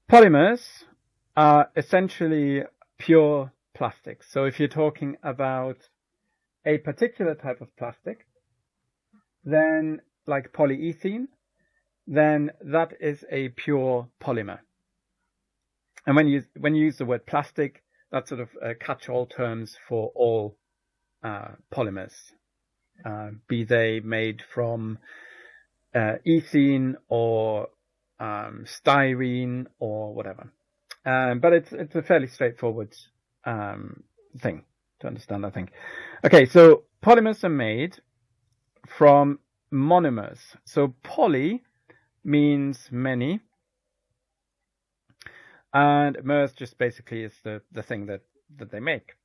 Polymers are essentially pure plastics. So if you're talking about a particular type of plastic, then like polyethylene, then that is a pure polymer. And when you use the word plastic, that's sort of catch-all terms for all polymers, be they made from ethene or styrene or whatever. But it's a fairly straightforward thing to understand, I think. Okay, so polymers are made from monomers. So poly means many, and mers just basically is the thing that they make.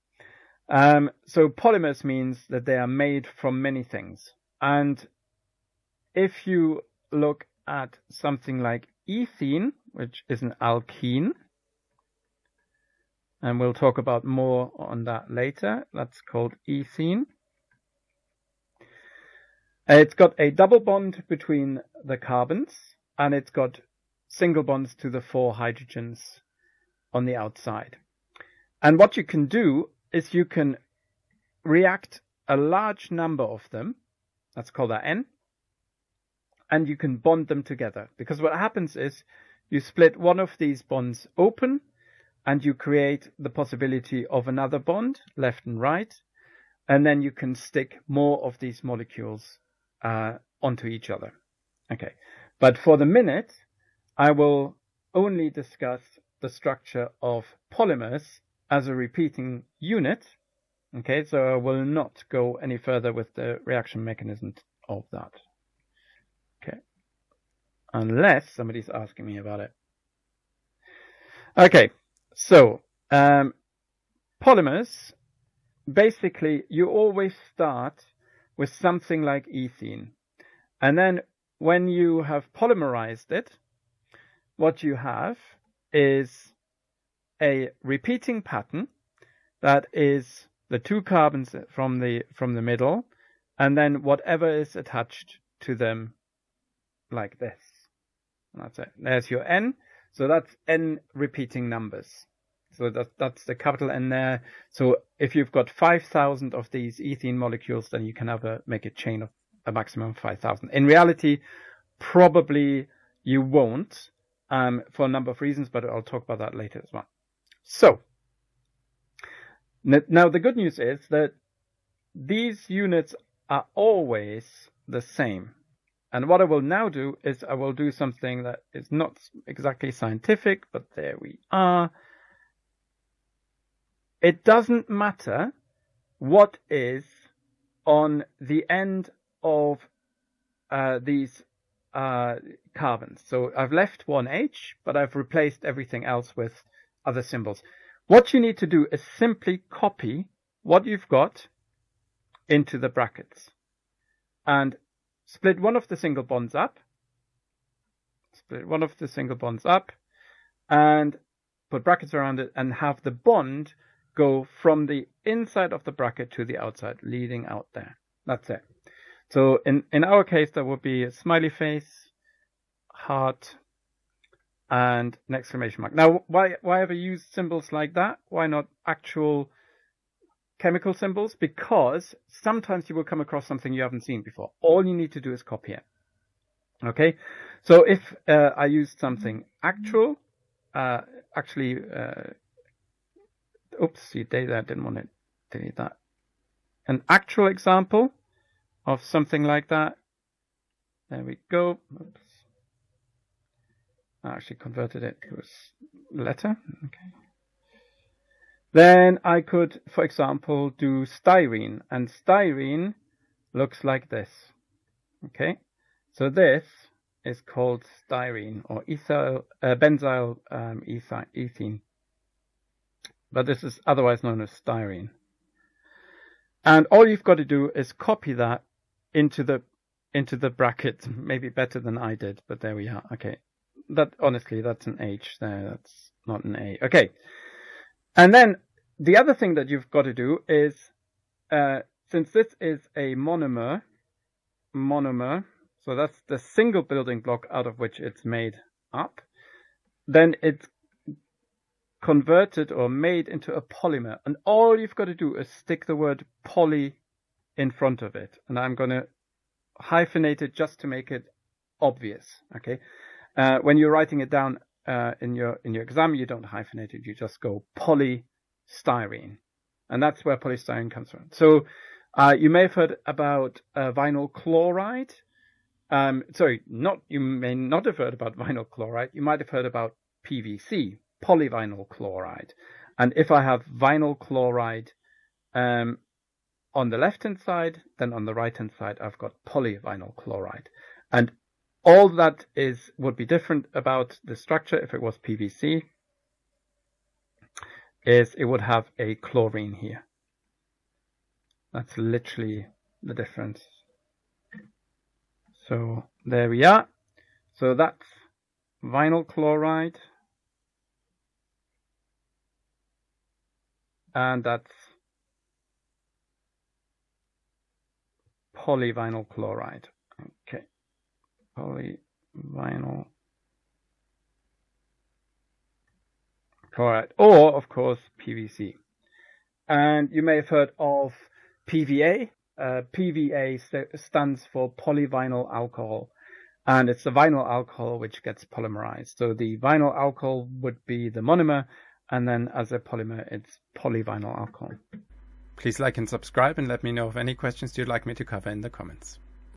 So polymers means that they are made from many things. And if you look at something like ethene, which is an alkene, and we'll talk about more on that later, that's called ethene. It's got a double bond between the carbons, and it's got single bonds to the 4 hydrogens on the outside. And what you can do is you can react a large number of them, let's call that N, and you can bond them together. Because what happens is you split one of these bonds open, and you create the possibility of another bond, left and right, and then you can stick more of these molecules onto each other. Okay, but for the minute, I will only discuss the structure of polymers as a repeating unit. Okay, so I will not go any further with the reaction mechanism of that. Okay, unless somebody's asking me about it. Okay, so polymers, basically you always start with something like ethene. And then when you have polymerized it, what you have is a repeating pattern that is the 2 carbons from the middle, and then whatever is attached to them like this. And that's it. There's your N. So that's N repeating numbers. So that's the capital N there. So if you've got 5,000 of these ethene molecules, then you can make a chain of a maximum of 5,000. In reality, probably you won't, for a number of reasons, but I'll talk about that later as well. So now the good news is that these units are always the same. And what I will now do is I will do something that is not exactly scientific, but there we are. It doesn't matter what is on the end of these carbons. So I've left one H, but I've replaced everything else with other symbols. What you need to do is simply copy what you've got into the brackets and split one of the single bonds up, and put brackets around it and have the bond go from the inside of the bracket to the outside, leading out there. That's it. So in our case, that would be a smiley face, heart, and an exclamation mark. Now, why have I used symbols like that? Why not actual chemical symbols? Because sometimes you will come across something you haven't seen before. All you need to do is copy it. Okay? So if I used something actual, oopsie daisy, I didn't want to delete that. An actual example of something like that. There we go. Oops. I actually converted it to a letter. Okay. Then I could, for example, do styrene. And styrene looks like this. Okay. So this is called styrene or benzyl ethene. But this is otherwise known as styrene. And all you've got to do is copy that into the bracket. Maybe better than I did, but there we are. Okay. Honestly, that's an H there. That's not an A. Okay. And then the other thing that you've got to do is, since this is a monomer, so that's the single building block out of which it's made up, then it's converted or made into a polymer. And all you've got to do is stick the word poly in front of it. And I'm going to hyphenate it just to make it obvious. Okay. When you're writing it down in your exam, you don't hyphenate it. You just go polystyrene. And that's where polystyrene comes from. So you may have heard about vinyl chloride. You may not have heard about vinyl chloride. You might have heard about PVC, polyvinyl chloride. And if I have vinyl chloride on the left-hand side, then on the right-hand side, I've got polyvinyl chloride. And all that would be different about the structure if it was PVC is it would have a chlorine here. That's literally the difference. So there we are. So that's vinyl chloride. And that's polyvinyl chloride. Okay. Polyvinyl chloride. Or, of course, PVC. And you may have heard of PVA. PVA stands for polyvinyl alcohol. And it's the vinyl alcohol which gets polymerized. So the vinyl alcohol would be the monomer. And then as a polymer, it's polyvinyl alcohol. Please like and subscribe and let me know of any questions you'd like me to cover in the comments.